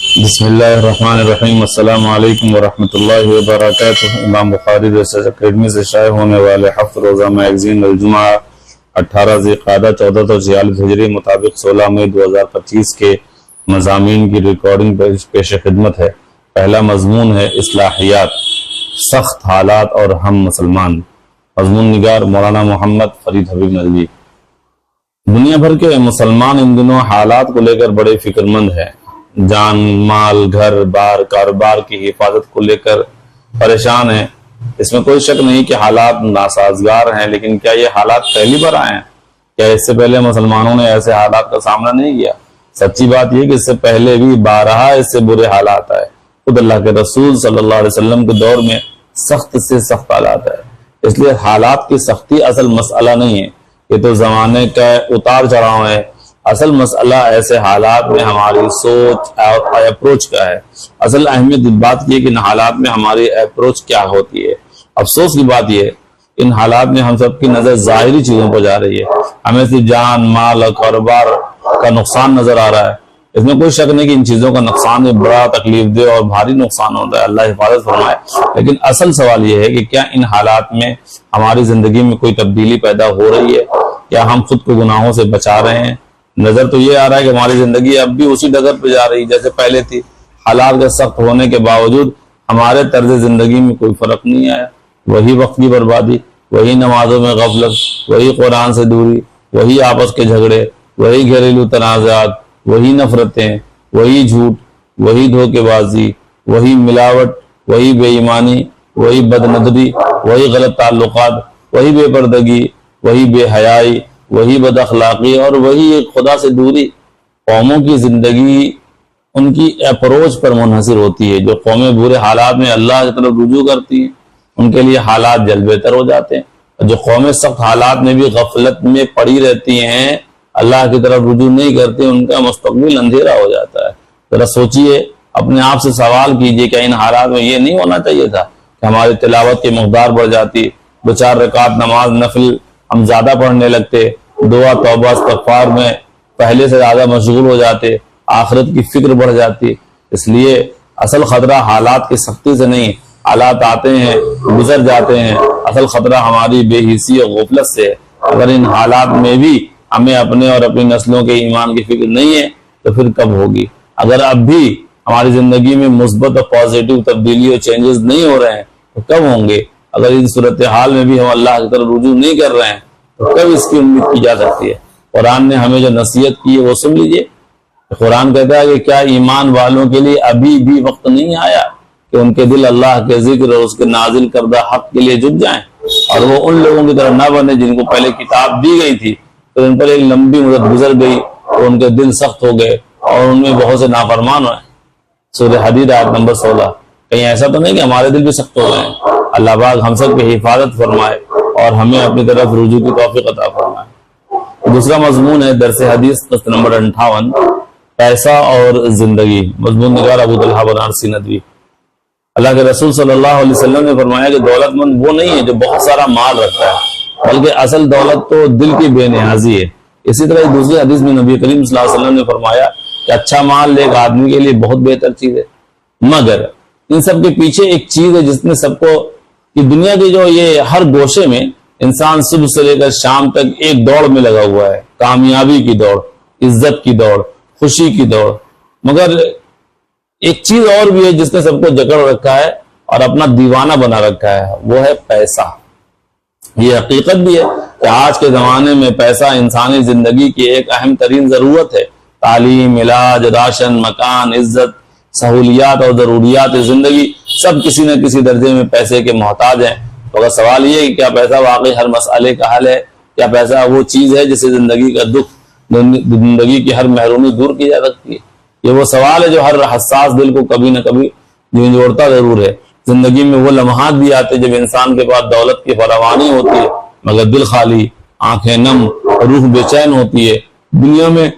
بسم اللہ الرحمن الرحیم۔ السلام علیکم ورحمۃ اللہ وبرکاتہ۔ امام بخاری ریسرچ اکیڈمی سے شائع ہونے والے ہفت روزہ میگزین الجمعہ 18 ذی القعدہ 1446 ہجری مطابق 16 مئی 2025 کے مضامین کی ریکارڈنگ پیش خدمت ہے۔ پہلا مضمون ہے اصلاحیات، سخت حالات اور ہم مسلمان۔ مضمون نگار مولانا محمد فرید حبیب ندوی۔ دنیا بھر کے مسلمان ان دنوں حالات کو لے کر بڑے فکر مند ہیں۔ جان، مال، گھر بار، کاروبار کی حفاظت کو لے کر پریشان ہیں۔ اس میں کوئی شک نہیں کہ حالات ناسازگار ہیں، لیکن کیا یہ حالات پہلی بار آئے ہیں؟ کیا اس سے پہلے مسلمانوں نے ایسے حالات کا سامنا نہیں کیا؟ سچی بات یہ کہ اس سے پہلے بھی بارہا اس سے برے حالات آئے۔ خود اللہ کے رسول صلی اللہ علیہ وسلم کے دور میں سخت سے سخت حالات آئے۔ اس لیے حالات کی سختی اصل مسئلہ نہیں ہے، یہ تو زمانے کا اتار چڑھاؤ ہے۔ اصل مسئلہ ایسے حالات میں ہماری سوچ اور اپروچ کا ہے۔ اصل اہمیت بات یہ کہ ان حالات میں ہماری اپروچ کیا ہوتی ہے۔ افسوس کی بات یہ ہے ان حالات میں ہم سب کی نظر ظاہری چیزوں پر جا رہی ہے۔ ہمیں سے جان، مال اور کاروبار کا نقصان نظر آ رہا ہے۔ اس میں کوئی شک نہیں کہ ان چیزوں کا نقصان بڑا تکلیف دہ اور بھاری نقصان ہوتا ہے، اللہ حفاظت فرمائے۔ لیکن اصل سوال یہ ہے کہ کیا ان حالات میں ہماری زندگی میں کوئی تبدیلی پیدا ہو رہی ہے؟ کیا ہم خود کو گناہوں سے بچا رہے ہیں؟ نظر تو یہ آ رہا ہے کہ ہماری زندگی اب بھی اسی ڈگر پہ جا رہی جیسے پہلے تھی۔ حالات کے سخت ہونے کے باوجود ہمارے طرز زندگی میں کوئی فرق نہیں آیا۔ وہی وقت کی بربادی، وہی نمازوں میں غفلت، وہی قرآن سے دوری، وہی آپس کے جھگڑے، وہی گھریلو تنازعات، وہی نفرتیں، وہی جھوٹ، وہی دھوکے بازی، وہی ملاوٹ، وہی بے ایمانی، وہی بدنظری، وہی غلط تعلقات، وہی بے پردگی، وہی بے حیائی، وہی بد اخلاقی اور وہی ایک خدا سے دوری۔ قوموں کی زندگی ان کی اپروچ پر منحصر ہوتی ہے۔ جو قومیں برے حالات میں اللہ کی طرف رجوع کرتی ہیں ان کے لیے حالات جلد بہتر ہو جاتے ہیں، اور جو قومیں سخت حالات میں بھی غفلت میں پڑی رہتی ہیں، اللہ کی طرف رجوع نہیں کرتے، ان کا مستقبل اندھیرا ہو جاتا ہے۔ ذرا سوچئے، اپنے آپ سے سوال کیجئے کہ ان حالات میں یہ نہیں ہونا چاہیے تھا کہ ہماری تلاوت کی مقدار بڑھ جاتی، 2-4 رکعت نماز نفل ہم زیادہ پڑھنے لگتے، دعا توبہ استغفار میں پہلے سے زیادہ مشغول ہو جاتے، آخرت کی فکر بڑھ جاتی۔ اس لیے اصل خطرہ حالات کی سختی سے نہیں، حالات آتے ہیں گزر جاتے ہیں، اصل خطرہ ہماری بے حسی اور غفلت سے ہے۔ اگر ان حالات میں بھی ہمیں اپنے اور اپنی نسلوں کے ایمان کی فکر نہیں ہے تو پھر کب ہوگی؟ اگر اب بھی ہماری زندگی میں مثبت اور پازیٹیو تبدیلی اور چینجز نہیں ہو رہے ہیں تو کب ہوں گے؟ اگر ان صورتحال میں بھی ہم اللہ کی طرف رجوع نہیں کر رہے ہیں تو کب اس کی امید کی جا سکتی ہے؟ قرآن نے ہمیں جو نصیحت کی ہے وہ سن لیجئے۔ قرآن کہتا ہے کہ کیا ایمان والوں کے لیے ابھی بھی وقت نہیں آیا کہ ان کے دل اللہ کے ذکر اور اس کے نازل کردہ حق کے لیے جھک جائیں، اور وہ ان لوگوں کی طرح نہ بنے جن کو پہلے کتاب دی گئی تھی تو ان پر ایک لمبی مدت گزر گئی تو ان کے دل سخت ہو گئے اور ان میں بہت سے نافرمان ہوئے۔ سورہ حدید آیت نمبر 16۔ کہیں ایسا تو نہیں کہ ہمارے دل بھی سخت ہو گئے ہیں؟ اللہ پاک ہم سب کی حفاظت فرمائے اور ہمیں اپنی طرف رجوع کی توفیق عطا فرمائے۔ دوسرا مضمون ہے درس حدیث قسط نمبر 58، پیسہ اور زندگی۔ مضمون نگار ابو طلحہ بنارسی ندوی۔ اللہ کے رسول صلی اللہ علیہ وسلم نے فرمایا کہ دولت مند وہ نہیں ہے جو بہت سارا مال رکھتا ہے، بلکہ اصل دولت تو دل کی بے نیازی ہے۔ اسی طرح ایک دوسری حدیث میں نبی کریم صلی اللہ علیہ وسلم نے فرمایا کہ اچھا مال ایک آدمی کے لیے بہت بہتر چیز ہے، مگر ان سب کے پیچھے ایک چیز ہے جس نے سب کو کہ دنیا کے جو یہ ہر گوشے میں انسان صبح سے لے کر شام تک ایک دوڑ میں لگا ہوا ہے، کامیابی کی دوڑ، عزت کی دوڑ، خوشی کی دوڑ، مگر ایک چیز اور بھی ہے جس نے سب کو جکڑ رکھا ہے اور اپنا دیوانہ بنا رکھا ہے، وہ ہے پیسہ۔ یہ حقیقت بھی ہے کہ آج کے زمانے میں پیسہ انسانی زندگی کی ایک اہم ترین ضرورت ہے۔ تعلیم، علاج، راشن، مکان، عزت، سہولیات اور ضروریات زندگی سب کسی نہ کسی درجے میں پیسے کے محتاج ہیں۔ تو اگر سوال یہ ہے کہ کیا پیسہ واقعی ہر مسئلے کا حل ہے؟ کیا پیسہ وہ چیز ہے جسے زندگی کا دکھ، زندگی کی ہر محرومی دور کی جا سکتی ہے؟ یہ وہ سوال ہے جو ہر حساس دل کو کبھی نہ کبھی جھنجھوڑتا ضرور ہے۔ زندگی میں وہ لمحات بھی آتے جب انسان کے پاس دولت کی فراوانی ہوتی ہے مگر دل خالی، آنکھیں نم، روح بے چین ہوتی ہے۔ دنیا میں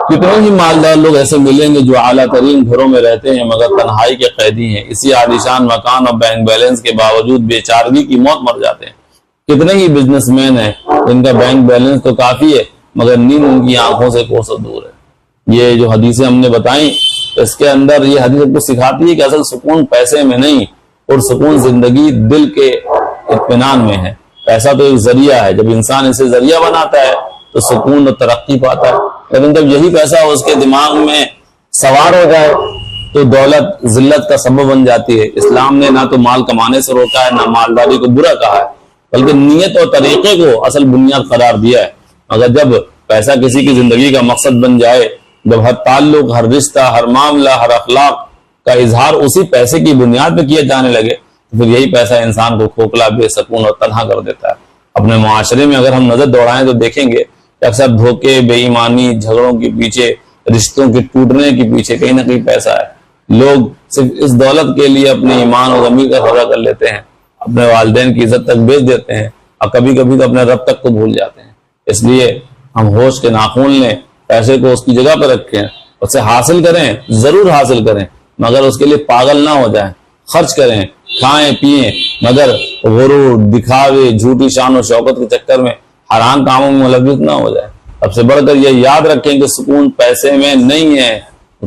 کتنے ہی مالدار لوگ ایسے ملیں گے جو اعلیٰ ترین گھروں میں رہتے ہیں مگر تنہائی کے قیدی ہیں، اسی عالیشان مکان اور بینک بیلنس کے باوجود بے چارگی کی موت مر جاتے ہیں۔ کتنے ہی بزنس مین ہیں جن کا بینک بیلنس تو کافی ہے مگر نیند ان کی آنکھوں سے کوسوں دور ہے۔ یہ جو حدیثیں ہم نے بتائیں اس کے اندر یہ حدیث کو سکھاتی ہے کہ اصل سکون پیسے میں نہیں، اور سکون زندگی دل کے اطمینان میں ہے۔ پیسہ تو ایک ذریعہ ہے، جب انسان اسے ذریعہ بناتا ہے تو سکون اور ترقی پاتا ہے، لیکن جب یہی پیسہ اس کے دماغ میں سوار ہو جائے تو دولت ذلت کا سبب بن جاتی ہے۔ اسلام نے نہ تو مال کمانے سے روکا ہے، نہ مالداری کو برا کہا ہے، بلکہ نیت اور طریقے کو اصل بنیاد قرار دیا ہے۔ مگر جب پیسہ کسی کی زندگی کا مقصد بن جائے، جب ہر تعلق، ہر رشتہ، ہر معاملہ، ہر اخلاق کا اظہار اسی پیسے کی بنیاد پہ کیا جانے لگے تو پھر یہی پیسہ انسان کو کھوکھلا، بے سکون اور تنہا کر دیتا ہے۔ اپنے معاشرے میں اگر ہم نظر دوڑائیں تو دیکھیں گے کہ اکثر دھوکے، بے ایمانی، جھگڑوں کے پیچھے، رشتوں کے ٹوٹنے کے پیچھے کہیں نہ کہیں پیسہ ہے۔ لوگ صرف اس دولت کے لیے اپنے ایمان اور ضمیر کا سودا کر لیتے ہیں، اپنے والدین کی عزت تک بیچ دیتے ہیں، اور کبھی کبھی تو اپنے رب تک کو بھول جاتے ہیں۔ اس لیے ہم ہوش کے ناخن لیں، پیسے کو اس کی جگہ پر رکھیں، اسے حاصل کریں، ضرور حاصل کریں، مگر اس کے لیے پاگل نہ ہو جائیں۔ خرچ کریں، کھائیں پیئیں، مگر غرور، دکھاوے، جھوٹی شان و شوکت کے چکر میں حرام کاموں میں ملوث نہ ہو جائیں۔ سب سے بڑھ کر یہ یاد رکھیں کہ سکون پیسے میں نہیں ہے،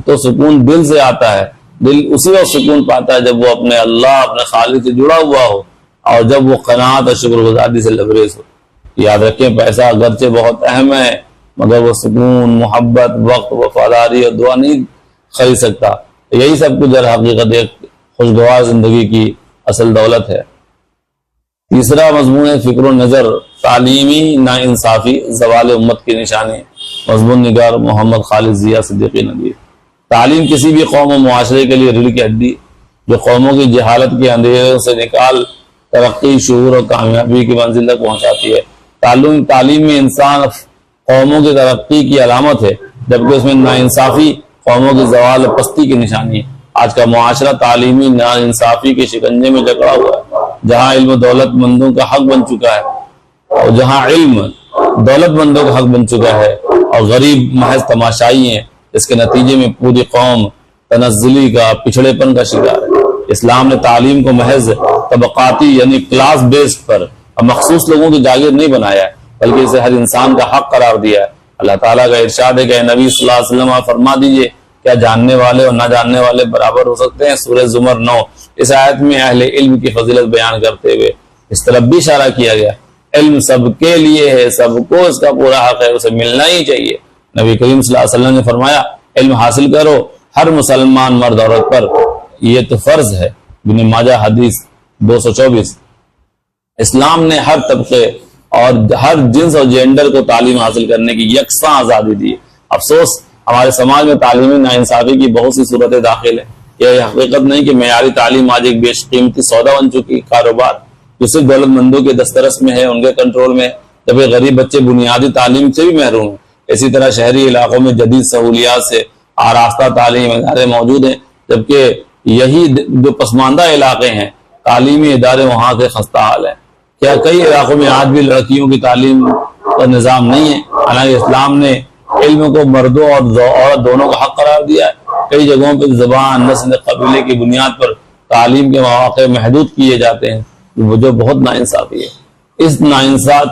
تو سکون دل سے آتا ہے۔ دل اسی وقت سکون پاتا ہے جب وہ اپنے اللہ، اپنے خالق سے جڑا ہوا ہو، اور جب وہ قناعت اور شکر گزاری سے لبریز ہو۔ یاد رکھیں پیسہ اگرچہ بہت اہم ہے، مگر وہ سکون، محبت، وقت، وفاداری اور دعا نہیں خرید سکتا۔ یہی سب کچھ در حقیقت ایک خوشگوار زندگی کی اصل دولت ہے۔ تیسرا مضمون ہے فکر و نظر، تعلیمی ناانصافی زوال امت کی نشانی۔ مضمون نگار محمد خالد ضیاء صدیقی ندوی۔ تعلیم کسی بھی قوم و معاشرے کے لیے ریڑھ کی ہڈی جو قوموں کی جہالت کے اندھیروں سے نکال ترقی، شعور اور کامیابی کی منزل تک پہنچاتی ہے۔ تعلیم میں انسان قوموں کی ترقی کی علامت ہے، جبکہ اس میں ناانصافی قوموں کی زوال و پستی کی نشانی ہے۔ آج کا معاشرہ تعلیمی ناانصافی کے شکنجے میں جکڑا ہوا ہے، جہاں علم دولت مندوں کا حق بن چکا ہے، اور جہاں علم دولت مندوں کا حق بن چکا ہے اور غریب محض تماشائی ہیں، اس کے نتیجے میں پوری قوم تنزلی کا، پچھڑے پن کا شکار ہے۔ اسلام نے تعلیم کو محض طبقاتی یعنی کلاس بیسڈ پر اور مخصوص لوگوں کی جاگیر نہیں بنایا ہے، بلکہ اسے ہر انسان کا حق قرار دیا ہے۔ اللہ تعالیٰ کا ارشاد ہے کہ اے نبی صلی اللہ علیہ وسلم آپ فرما دیجئے، کیا جاننے والے اور نہ جاننے والے برابر ہو سکتے ہیں؟ سورہ زمر 9۔ اس آیت میں اہل علم کی فضیلت بیان کرتے ہوئے اس طرف بھی اشارہ کیا گیا، علم سب کے لیے ہے، سب کو اس کا پورا حق ہے، اسے ملنا ہی چاہیے۔ نبی کریم صلی اللہ علیہ وسلم نے فرمایا علم حاصل کرو ہر مسلمان مرد عورت پر، یہ تو فرض ہے۔ ابن ماجہ حدیث 224۔ اسلام نے ہر طبقے اور ہر جنس اور جینڈر کو تعلیم حاصل کرنے کی یکساں آزادی دی۔ افسوس ہمارے سماج میں تعلیمی ناانصافی کی بہت سی صورتیں داخل ہیں۔ یہ حقیقت نہیں کہ معیاری تعلیم آج ایک بیش قیمتی سودا بن چکی کاروبار جو صرف دولت مندوں کے دسترس میں ہے، ان کے کنٹرول میں، جبکہ غریب بچے بنیادی تعلیم سے بھی محروم ہیں۔ اسی طرح شہری علاقوں میں جدید سہولیات سے آراستہ تعلیم ادارے موجود ہیں، جبکہ یہی جو پسماندہ علاقے ہیں تعلیمی ادارے وہاں سے خستہ حال ہیں۔ کیا کئی علاقوں میں آج بھی لڑکیوں کی تعلیم کا نظام نہیں ہے، حالانکہ اسلام نے علم کو مردوں اور عورت دونوں کا حق قرار دیا ہے۔ کئی جگہوں پہ زبان، نسل، قبیلے کی بنیاد پر تعلیم کے مواقع محدود کیے جاتے ہیں، جو بہت ناانصافی ہے۔ اس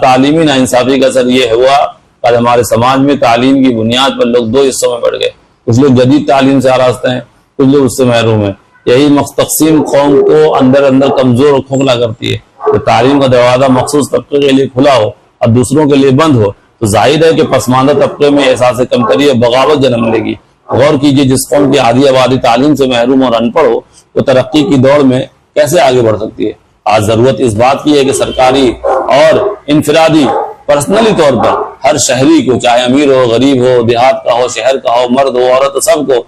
تعلیمی ناانصافی کا اثر یہ ہوا کہ ہمارے سماج میں تعلیم کی بنیاد پر لوگ دو حصوں میں بڑھ گئے، کچھ لوگ جدید تعلیم سے آراستہ ہیں، کچھ لوگ اس سے محروم ہیں۔ یہی تقسیم قوم کو اندر کمزور اور کھوکھلا کرتی ہے۔ کہ تعلیم کا دروازہ مخصوص طبقے کے لیے کھلا ہو اور دوسروں کے لیے بند ہو تو ظاہر ہے کہ پسماندہ طبقے میں احساس کمتری اور بغاوت جنم لے گی۔ غور کیجئے جس قوم کی آدھی آبادی تعلیم سے محروم اور ان پڑھ ہو تو ترقی کی دوڑ میں کیسے آگے بڑھ سکتی ہے؟ آج ضرورت اس بات کی ہے کہ سرکاری اور انفرادی پرسنلی طور پر ہر شہری کو، چاہے امیر ہو، غریب ہو، دیہات کا ہو، شہر کا ہو، مرد ہو، عورت ہو، سب کو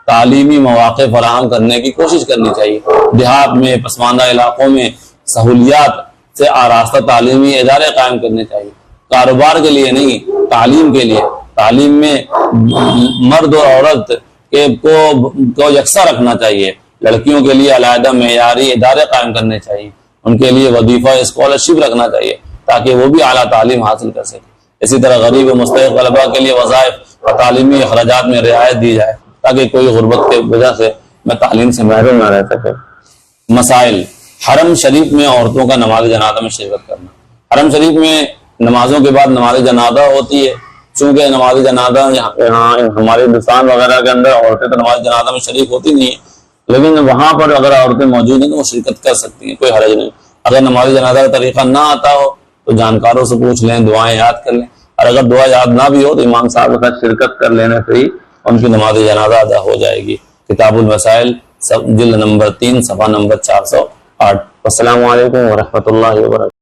تعلیمی مواقع فراہم کرنے کی کوشش کرنی چاہیے۔ دیہات میں، پسماندہ علاقوں میں سہولیات سے آراستہ تعلیمی ادارے قائم کرنے چاہیے، کاروبار کے لیے نہیں، تعلیم کے لیے۔ تعلیم میں مرد اور عورت کو یکساں رکھنا چاہیے۔ لڑکیوں کے لیے علیحدہ معیاری ادارے قائم کرنے چاہیے، ان کے لیے وظیفہ اسکالرشپ رکھنا چاہیے تاکہ وہ بھی اعلیٰ تعلیم حاصل کر سکیں۔ اسی طرح غریب و مستحق طلباء کے لیے وظائف اور تعلیمی اخراجات میں رعایت دی جائے تاکہ کوئی غربت کے وجہ سے میں تعلیم سے محروم نہ رہ سکے۔ مسائل: حرم شریف میں عورتوں کا نماز جنازہ میں شرکت کرنا۔ حرم شریف میں نمازوں کے بعد نماز جنازہ ہوتی ہے، چونکہ نماز جنازہ یہاں ہمارے ہندوستان وغیرہ کے اندر عورتیں تو نماز جنازہ میں شریک ہوتی نہیں ہیں، لیکن وہاں پر اگر عورتیں موجود ہیں تو وہ شرکت کر سکتی ہیں، کوئی حرج نہیں۔ اگر نماز جنازہ کا طریقہ نہ آتا ہو تو جانکاروں سے پوچھ لیں، دعائیں یاد کر لیں، اور اگر دعا یاد نہ بھی ہو تو امام صاحب کے ساتھ شرکت کر لینے سے ہی ان کی نماز جنازہ ادا ہو جائے گی۔ کتاب المسائل جلد نمبر 3 صفحہ نمبر 408۔ السلام علیکم ورحمۃ اللہ وبرکاتہ۔